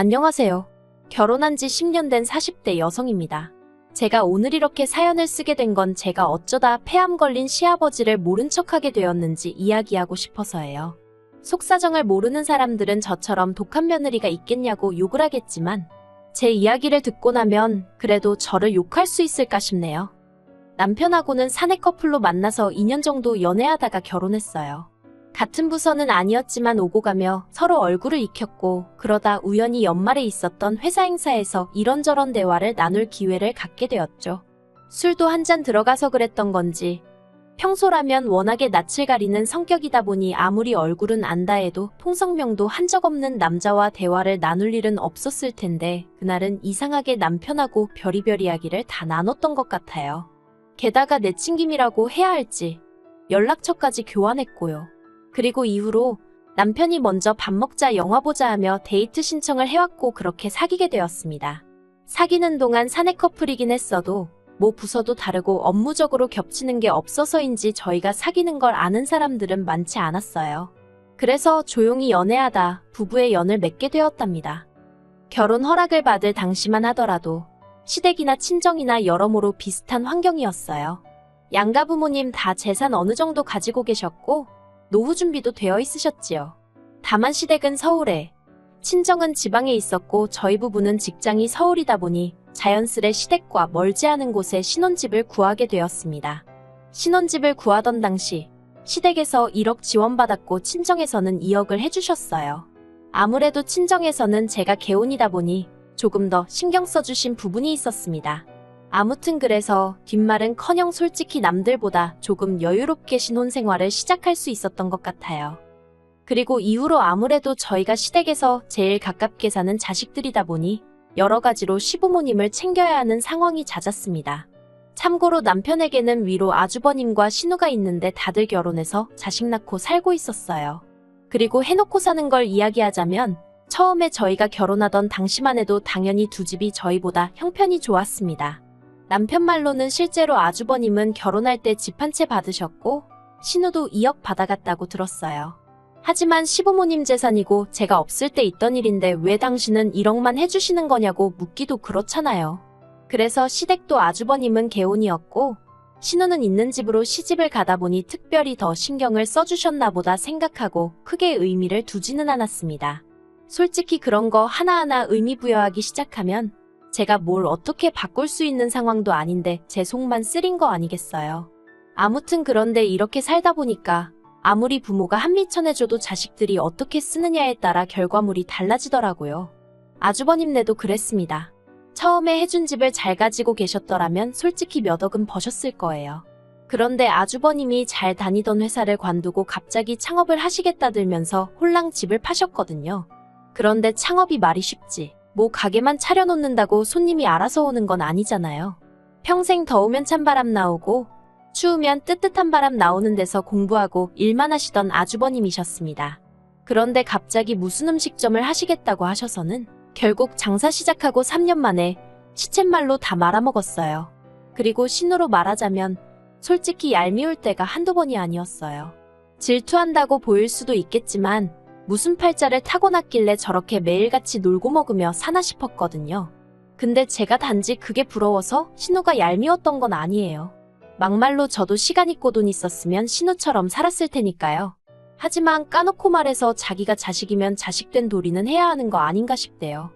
안녕하세요. 결혼한 지 10년 된 40대 여성입니다. 제가 오늘 이렇게 사연을 쓰게 된 건 제가 어쩌다 폐암 걸린 시아버지를 모른 척하게 되었는지 이야기하고 싶어서예요. 속사정을 모르는 사람들은 저처럼 독한 며느리가 있겠냐고 욕을 하겠지만 제 이야기를 듣고 나면 그래도 저를 욕할 수 있을까 싶네요. 남편하고는 사내 커플로 만나서 2년 정도 연애하다가 결혼했어요. 같은 부서는 아니었지만 오고 가며 서로 얼굴을 익혔고 그러다 우연히 연말에 있었던 회사 행사에서 이런저런 대화를 나눌 기회를 갖게 되었죠. 술도 한 잔 들어가서 그랬던 건지 평소라면 워낙에 낯을 가리는 성격이다 보니 아무리 얼굴은 안다 해도 통성명도 한 적 없는 남자와 대화를 나눌 일은 없었을 텐데 그날은 이상하게 남편하고 별의별 이야기를 다 나눴던 것 같아요. 게다가 내친김이라고 해야 할지 연락처까지 교환했고요. 그리고 이후로 남편이 먼저 밥 먹자 영화 보자 하며 데이트 신청을 해왔고 그렇게 사귀게 되었습니다. 사귀는 동안 사내 커플이긴 했어도 뭐 부서도 다르고 업무적으로 겹치는 게 없어서인지 저희가 사귀는 걸 아는 사람들은 많지 않았어요. 그래서 조용히 연애하다 부부의 연을 맺게 되었답니다. 결혼 허락을 받을 당시만 하더라도 시댁이나 친정이나 여러모로 비슷한 환경이었어요. 양가 부모님 다 재산 어느 정도 가지고 계셨고 노후 준비도 되어 있으셨지요. 다만 시댁은 서울에, 친정은 지방에 있었고 저희 부부는 직장이 서울이다 보니 자연스레 시댁과 멀지 않은 곳에 신혼집을 구하게 되었습니다. 신혼집을 구하던 당시 시댁에서 1억 지원받았고 친정에서는 2억을 해주셨어요. 아무래도 친정에서는 제가 개혼이다 보니 조금 더 신경 써주신 부분이 있었습니다. 아무튼 그래서 뒷말은커녕 솔직히 남들보다 조금 여유롭게 신혼생활을 시작할 수 있었던 것 같아요. 그리고 이후로 아무래도 저희가 시댁에서 제일 가깝게 사는 자식들이다 보니 여러 가지로 시부모님을 챙겨야 하는 상황이 잦았습니다. 참고로 남편에게는 위로 아주버님과 신우가 있는데 다들 결혼해서 자식 낳고 살고 있었어요. 그리고 해놓고 사는 걸 이야기하자면 처음에 저희가 결혼하던 당시만 해도 당연히 두 집이 저희보다 형편이 좋았습니다. 남편 말로는 실제로 아주버님은 결혼할 때 집 한 채 받으셨고 신우도 2억 받아갔다고 들었어요. 하지만 시부모님 재산이고 제가 없을 때 있던 일인데 왜 당신은 1억만 해주시는 거냐고 묻기도 그렇잖아요. 그래서 시댁도 아주버님은 개혼이었고 신우는 있는 집으로 시집을 가다 보니 특별히 더 신경을 써주셨나 보다 생각하고 크게 의미를 두지는 않았습니다. 솔직히 그런 거 하나하나 의미 부여하기 시작하면 제가 뭘 어떻게 바꿀 수 있는 상황도 아닌데 제 속만 쓰린 거 아니겠어요. 아무튼 그런데 이렇게 살다 보니까 아무리 부모가 한미천해줘도 자식들이 어떻게 쓰느냐에 따라 결과물이 달라지더라고요. 아주버님네도 그랬습니다. 처음에 해준 집을 잘 가지고 계셨더라면 솔직히 몇 억은 버셨을 거예요. 그런데 아주버님이 잘 다니던 회사를 관두고 갑자기 창업을 하시겠다들면서 홀랑 집을 파셨거든요. 그런데 창업이 말이 쉽지. 뭐 가게만 차려놓는다고 손님이 알아서 오는 건 아니잖아요. 평생 더우면 찬바람 나오고 추우면 뜨뜻한 바람 나오는 데서 공부하고 일만 하시던 아주버님이셨습니다. 그런데 갑자기 무슨 음식점을 하시겠다고 하셔서는 결국 장사 시작하고 3년 만에 시쳇말로 다 말아먹었어요. 그리고 신우로 말하자면 솔직히 얄미울 때가 한두 번이 아니었어요. 질투한다고 보일 수도 있겠지만 무슨 팔자를 타고났길래 저렇게 매일같이 놀고 먹으며 사나 싶었거든요. 근데 제가 단지 그게 부러워서 신우가 얄미웠던 건 아니에요. 막말로 저도 시간 있고 돈 있었으면 신우처럼 살았을 테니까요. 하지만 까놓고 말해서 자기가 자식이면 자식된 도리는 해야 하는 거 아닌가 싶대요.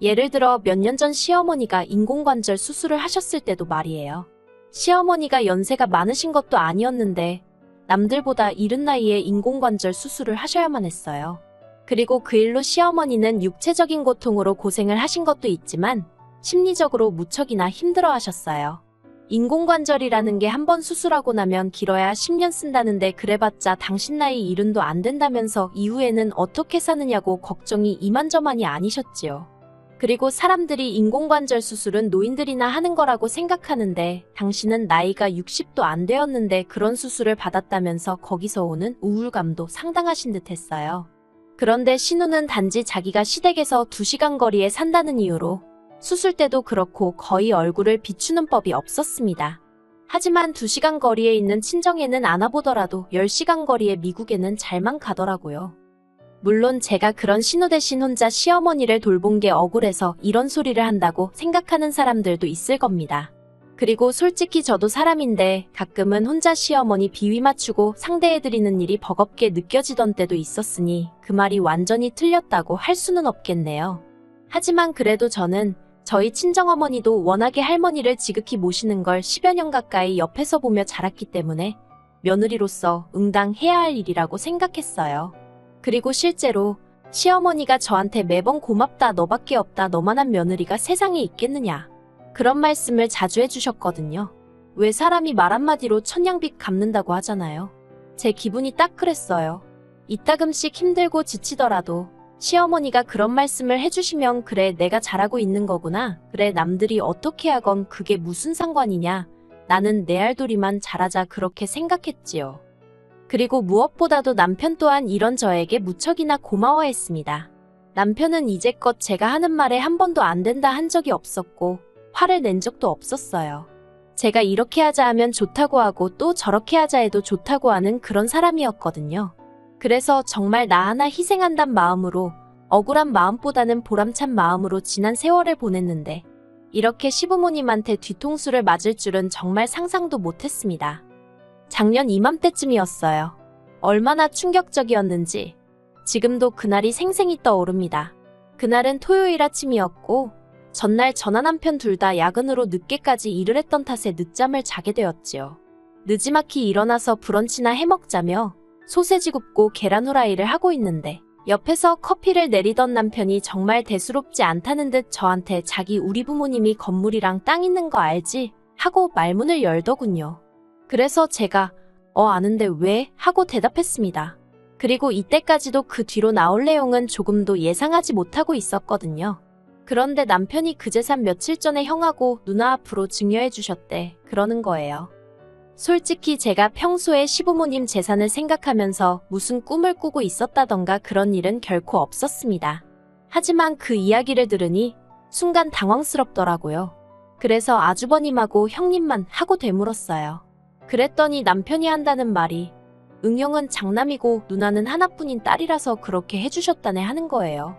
예를 들어 몇 년 전 시어머니가 인공관절 수술을 하셨을 때도 말이에요. 시어머니가 연세가 많으신 것도 아니었는데 남들보다 이른 나이에 인공관절 수술을 하셔야만 했어요. 그리고 그 일로 시어머니는 육체적인 고통으로 고생을 하신 것도 있지만 심리적으로 무척이나 힘들어 하셨어요. 인공관절이라는 게 한 번 수술하고 나면 길어야 10년 쓴다는데 그래봤자 당신 나이 70도 안 된다면서 이후에는 어떻게 사느냐고 걱정이 이만저만이 아니셨지요. 그리고 사람들이 인공관절 수술은 노인들이나 하는 거라고 생각하는데 당신은 나이가 60도 안 되었는데 그런 수술을 받았다면서 거기서 오는 우울감도 상당하신 듯 했어요. 그런데 신우는 단지 자기가 시댁에서 2시간 거리에 산다는 이유로 수술 때도 그렇고 거의 얼굴을 비추는 법이 없었습니다. 하지만 2시간 거리에 있는 친정에는 안 와보더라도 10시간 거리의 미국에는 잘만 가더라고요. 물론 제가 그런 신우 대신 혼자 시어머니를 돌본 게 억울해서 이런 소리를 한다고 생각하는 사람들도 있을 겁니다. 그리고 솔직히 저도 사람인데 가끔은 혼자 시어머니 비위 맞추고 상대해드리는 일이 버겁게 느껴지던 때도 있었으니 그 말이 완전히 틀렸다고 할 수는 없겠네요. 하지만 그래도 저는 저희 친정어머니도 워낙에 할머니를 지극히 모시는 걸 10여 년 가까이 옆에서 보며 자랐기 때문에 며느리로서 응당해야 할 일이라고 생각했어요. 그리고 실제로 시어머니가 저한테 매번 고맙다, 너밖에 없다, 너만한 며느리가 세상에 있겠느냐, 그런 말씀을 자주 해주셨거든요. 왜 사람이 말 한마디로 천냥빚 갚는다고 하잖아요. 제 기분이 딱 그랬어요. 이따금씩 힘들고 지치더라도 시어머니가 그런 말씀을 해주시면 그래, 내가 잘하고 있는 거구나. 그래, 남들이 어떻게 하건 그게 무슨 상관이냐. 나는 내 알도리만 잘하자, 그렇게 생각했지요. 그리고 무엇보다도 남편 또한 이런 저에게 무척이나 고마워했습니다. 남편은 이제껏 제가 하는 말에 한 번도 안 된다 한 적이 없었고 화를 낸 적도 없었어요. 제가 이렇게 하자 하면 좋다고 하고 또 저렇게 하자 해도 좋다고 하는 그런 사람이었거든요. 그래서 정말 나 하나 희생한단 마음으로, 억울한 마음보다는 보람찬 마음으로 지난 세월을 보냈는데 이렇게 시부모님한테 뒤통수를 맞을 줄은 정말 상상도 못했습니다. 작년 이맘때쯤이었어요. 얼마나 충격적이었는지 지금도 그날이 생생히 떠오릅니다. 그날은 토요일 아침이었고 전날 저나 남편 둘 다 야근으로 늦게까지 일을 했던 탓에 늦잠을 자게 되었지요. 느지막이 일어나서 브런치나 해먹자며 소세지 굽고 계란 후라이를 하고 있는데 옆에서 커피를 내리던 남편이 정말 대수롭지 않다는 듯 저한테 자기 우리 부모님이 건물이랑 땅 있는 거 알지? 하고 말문을 열더군요. 그래서 제가 아는데 왜? 하고 대답했습니다. 그리고 이때까지도 그 뒤로 나올 내용은 조금도 예상하지 못하고 있었거든요. 그런데 남편이 그 재산 며칠 전에 형하고 누나 앞으로 증여해 주셨대. 그러는 거예요. 솔직히 제가 평소에 시부모님 재산을 생각하면서 무슨 꿈을 꾸고 있었다던가 그런 일은 결코 없었습니다. 하지만 그 이야기를 들으니 순간 당황스럽더라고요. 그래서 아주버님하고 형님만 하고 되물었어요. 그랬더니 남편이 한다는 말이 응형은 장남이고 누나는 하나뿐인 딸이라서 그렇게 해주셨다네 하는 거예요.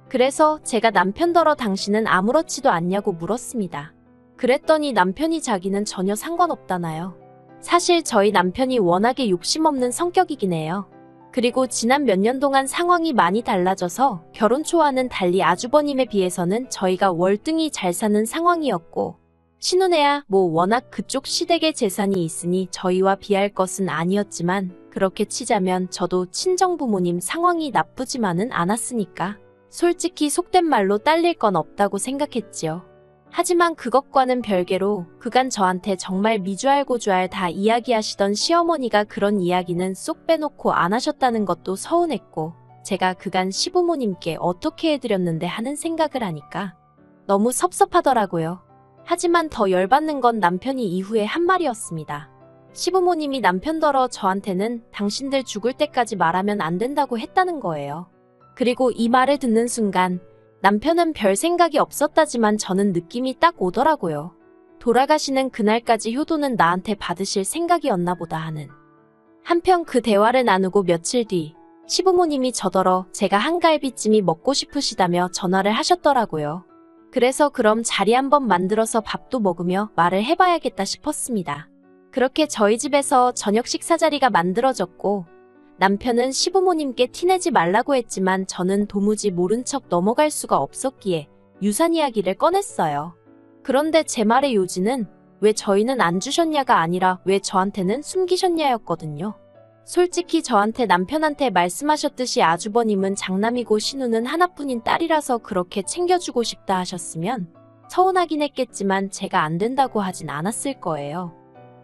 그래서 제가 남편더러 당신은 아무렇지도 않냐고 물었습니다. 그랬더니 남편이 자기는 전혀 상관없다나요. 사실 저희 남편이 워낙에 욕심 없는 성격이긴 해요. 그리고 지난 몇 년 동안 상황이 많이 달라져서 결혼 초와는 달리 아주버님에 비해서는 저희가 월등히 잘 사는 상황이었고 신혼해야 워낙 그쪽 시댁의 재산이 있으니 저희와 비할 것은 아니었지만 그렇게 치자면 저도 친정부모님 상황이 나쁘지만은 않았으니까 솔직히 속된 말로 딸릴 건 없다고 생각했지요. 하지만 그것과는 별개로 그간 저한테 정말 미주알 고주알 다 이야기하시던 시어머니가 그런 이야기는 쏙 빼놓고 안 하셨다는 것도 서운했고 제가 그간 시부모님께 어떻게 해드렸는데 하는 생각을 하니까 너무 섭섭하더라고요. 하지만 더 열받는 건 남편이 이후에 한 말이었습니다. 시부모님이 남편더러 저한테는 당신들 죽을 때까지 말하면 안 된다고 했다는 거예요. 그리고 이 말을 듣는 순간 남편은 별 생각이 없었다지만 저는 느낌이 딱 오더라고요. 돌아가시는 그날까지 효도는 나한테 받으실 생각이었나 보다 하는. 한편 그 대화를 나누고 며칠 뒤 시부모님이 저더러 제가 한갈비찜이 먹고 싶으시다며 전화를 하셨더라고요. 그래서 그럼 자리 한번 만들어서 밥도 먹으며 말을 해봐야겠다 싶었습니다. 그렇게 저희 집에서 저녁 식사 자리가 만들어졌고 남편은 시부모님께 티내지 말라고 했지만 저는 도무지 모른 척 넘어갈 수가 없었기에 유산 이야기를 꺼냈어요. 그런데 제 말의 요지는 왜 저희는 안 주셨냐가 아니라 왜 저한테는 숨기셨냐였거든요. 솔직히 저한테 남편한테 말씀하셨듯이 아주버님은 장남이고 신우는 하나뿐인 딸이라서 그렇게 챙겨주고 싶다 하셨으면 서운하긴 했겠지만 제가 안 된다고 하진 않았을 거예요.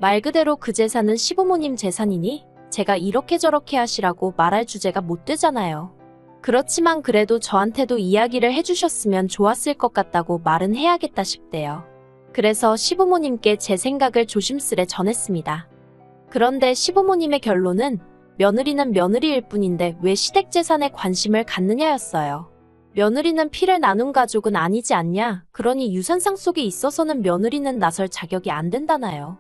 말 그대로 그 재산은 시부모님 재산이니 제가 이렇게 저렇게 하시라고 말할 주제가 못 되잖아요. 그렇지만 그래도 저한테도 이야기를 해주셨으면 좋았을 것 같다고 말은 해야겠다 싶대요. 그래서 시부모님께 제 생각을 조심스레 전했습니다. 그런데 시부모님의 결론은 며느리는 며느리일 뿐인데 왜 시댁 재산에 관심을 갖느냐였어요. 며느리는 피를 나눈 가족은 아니지 않냐. 그러니 유산상 속에 있어서는 며느리는 나설 자격이 안 된다나요.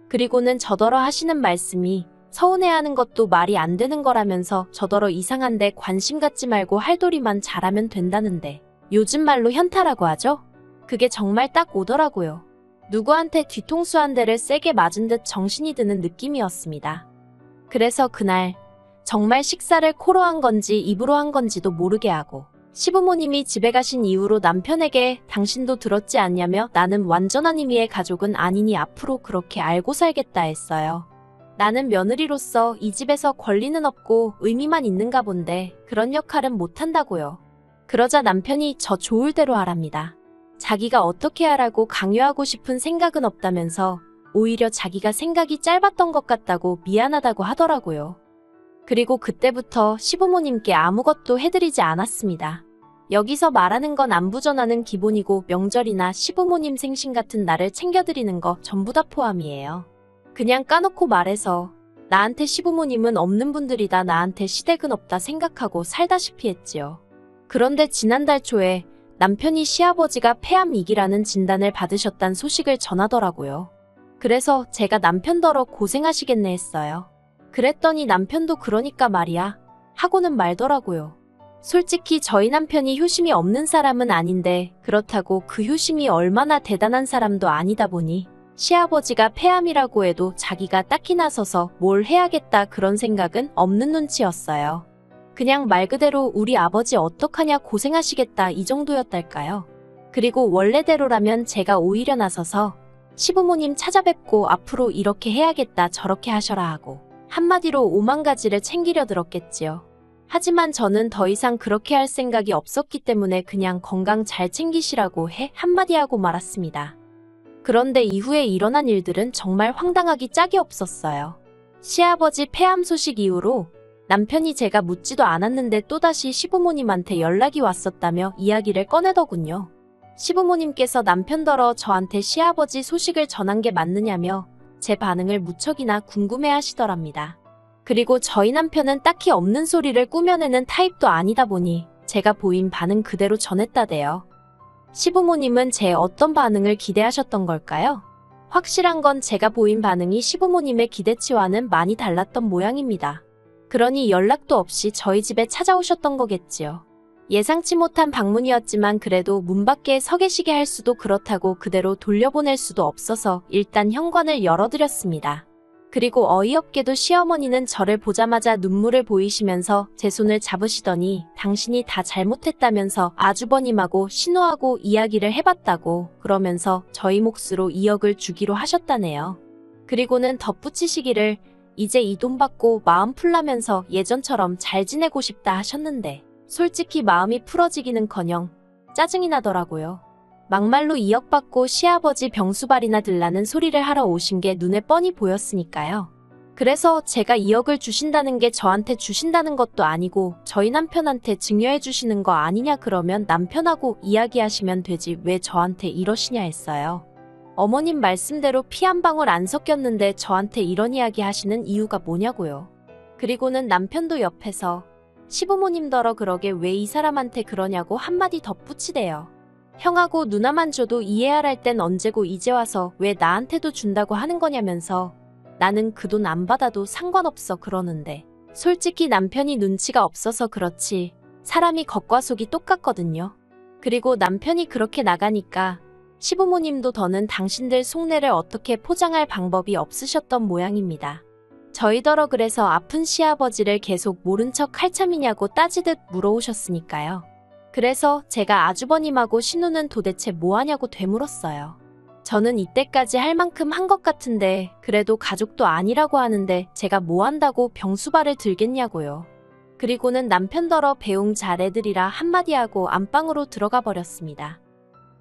그리고는 저더러 하시는 말씀이 서운해하는 것도 말이 안 되는 거라면서 저더러 이상한데 관심 갖지 말고 할도리만 잘하면 된다는데 요즘 말로 현타라고 하죠? 그게 정말 딱 오더라고요. 누구한테 뒤통수 한 대를 세게 맞은 듯 정신이 드는 느낌이었습니다. 그래서 그날 정말 식사를 코로 한 건지 입으로 한 건지도 모르게 하고 시부모님이 집에 가신 이후로 남편에게 당신도 들었지 않냐며 나는 완전한 의미의 가족은 아니니 앞으로 그렇게 알고 살겠다 했어요. 나는 며느리로서 이 집에서 권리는 없고 의미만 있는가 본데 그런 역할은 못한다고요. 그러자 남편이 저 좋을 대로 하랍니다. 자기가 어떻게 하라고 강요하고 싶은 생각은 없다면서 오히려 자기가 생각이 짧았던 것 같다고 미안하다고 하더라고요. 그리고 그때부터 시부모님께 아무것도 해드리지 않았습니다. 여기서 말하는 건 안부 전화는 기본이고 명절이나 시부모님 생신 같은 날을 챙겨드리는 거 전부 다 포함이에요. 그냥 까놓고 말해서 나한테 시부모님은 없는 분들이다 나한테 시댁은 없다 생각하고 살다시피 했지요. 그런데 지난달 초에 남편이 시아버지가 폐암2기라는 진단을 받으셨단 소식을 전하더라고요. 그래서 제가 남편더러 고생하시겠네 했어요. 그랬더니 남편도 그러니까 말이야 하고는 말더라고요. 솔직히 저희 남편이 효심이 없는 사람은 아닌데 그렇다고 그 효심이 얼마나 대단한 사람도 아니다 보니 시아버지가 폐암이라고 해도 자기가 딱히 나서서 뭘 해야겠다 그런 생각은 없는 눈치였어요. 그냥 말 그대로 우리 아버지 어떡하냐 고생하시겠다 이 정도였달까요. 그리고 원래대로라면 제가 오히려 나서서 시부모님 찾아뵙고 앞으로 이렇게 해야겠다 저렇게 하셔라 하고 한마디로 5만 가지를 챙기려 들었겠지요. 하지만 저는 더 이상 그렇게 할 생각이 없었기 때문에 그냥 건강 잘 챙기시라고 해 한마디 하고 말았습니다. 그런데 이후에 일어난 일들은 정말 황당하기 짝이 없었어요. 시아버지 폐암 소식 이후로 남편이 제가 묻지도 않았는데 또다시 시부모님한테 연락이 왔었다며 이야기를 꺼내더군요. 시부모님께서 남편더러 저한테 시아버지 소식을 전한 게 맞느냐며 제 반응을 무척이나 궁금해하시더랍니다. 그리고 저희 남편은 딱히 없는 소리를 꾸며내는 타입도 아니다 보니 제가 보인 반응 그대로 전했다대요. 시부모님은 제 어떤 반응을 기대하셨던 걸까요? 확실한 건 제가 보인 반응이 시부모님의 기대치와는 많이 달랐던 모양입니다. 그러니 연락도 없이 저희 집에 찾아오셨던 거겠지요. 예상치 못한 방문이었지만 그래도 문 밖에 서 계시게 할 수도 그렇다고 그대로 돌려보낼 수도 없어서 일단 현관을 열어드렸습니다. 그리고 어이없게도 시어머니는 저를 보자마자 눈물을 보이시면서 제 손을 잡으시더니 당신이 다 잘못했다면서 아주버님하고 신호하고 이야기를 해봤다고 그러면서 저희 몫으로 2억을 주기로 하셨다네요. 그리고는 덧붙이시기를 이제 이 돈 받고 마음 풀라면서 예전처럼 잘 지내고 싶다 하셨는데 솔직히 마음이 풀어지기는커녕 짜증이 나더라고요. 막말로 2억 받고 시아버지 병수발이나 들라는 소리를 하러 오신 게 눈에 뻔히 보였으니까요. 그래서 제가 2억을 주신다는 게 저한테 주신다는 것도 아니고 저희 남편한테 증여해 주시는 거 아니냐 그러면 남편하고 이야기하시면 되지 왜 저한테 이러시냐 했어요. 어머님 말씀대로 피 한 방울 안 섞였는데 저한테 이런 이야기 하시는 이유가 뭐냐고요. 그리고는 남편도 옆에서 시부모님더러 그러게 왜 이 사람한테 그러냐고 한마디 덧붙이대요. 형하고 누나만 줘도 이해할 땐 언제고 이제 와서 왜 나한테도 준다고 하는 거냐면서 나는 그 돈 안 받아도 상관없어 그러는데 솔직히 남편이 눈치가 없어서 그렇지 사람이 겉과 속이 똑같거든요. 그리고 남편이 그렇게 나가니까 시부모님도 더는 당신들 속내를 어떻게 포장할 방법이 없으셨던 모양입니다. 저희더러 그래서 아픈 시아버지를 계속 모른 척 할 참이냐고 따지듯 물어오셨으니까요. 그래서 제가 아주버님하고 신우는 도대체 뭐하냐고 되물었어요. 저는 이때까지 할 만큼 한 것 같은데 그래도 가족도 아니라고 하는데 제가 뭐 한다고 병수발을 들겠냐고요. 그리고는 남편더러 배웅 잘 애들이라 한마디 하고 안방으로 들어가 버렸습니다.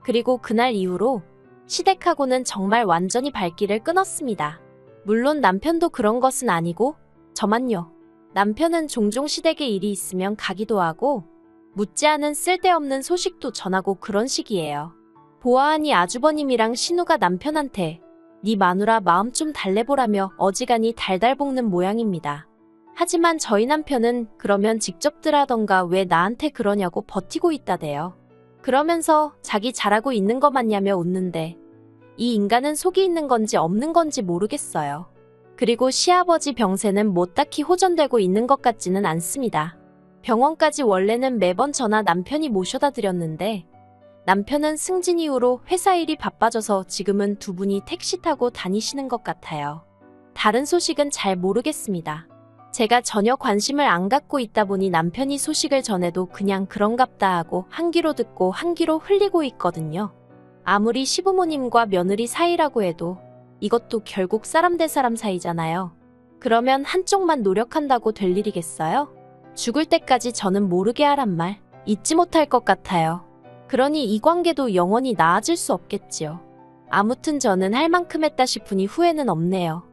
그리고 그날 이후로 시댁하고는 정말 완전히 발길을 끊었습니다. 물론 남편도 그런 것은 아니고 저만요. 남편은 종종 시댁에 일이 있으면 가기도 하고 묻지 않은 쓸데없는 소식도 전하고 그런 식이에요. 보아하니 아주버님이랑 신우가 남편한테 네 마누라 마음 좀 달래보라며 어지간히 달달 볶는 모양입니다. 하지만 저희 남편은 그러면 직접들 하던가 왜 나한테 그러냐고 버티고 있다대요. 그러면서 자기 잘하고 있는 거 맞냐며 웃는데 이 인간은 속이 있는 건지 없는 건지 모르겠어요. 그리고 시아버지 병세는 뭐 딱히 호전되고 있는 것 같지는 않습니다. 병원까지 원래는 매번 저나 남편이 모셔다 드렸는데 남편은 승진 이후로 회사 일이 바빠져서 지금은 두 분이 택시 타고 다니시는 것 같아요. 다른 소식은 잘 모르겠습니다. 제가 전혀 관심을 안 갖고 있다 보니 남편이 소식을 전해도 그냥 그런갑다 하고 한 귀로 듣고 한 귀로 흘리고 있거든요. 아무리 시부모님과 며느리 사이라고 해도 이것도 결국 사람 대 사람 사이잖아요. 그러면 한쪽만 노력한다고 될 일이겠어요? 죽을 때까지 저는 모르게 하란 말 잊지 못할 것 같아요. 그러니 이 관계도 영원히 나아질 수 없겠지요. 아무튼 저는 할 만큼 했다 싶으니 후회는 없네요.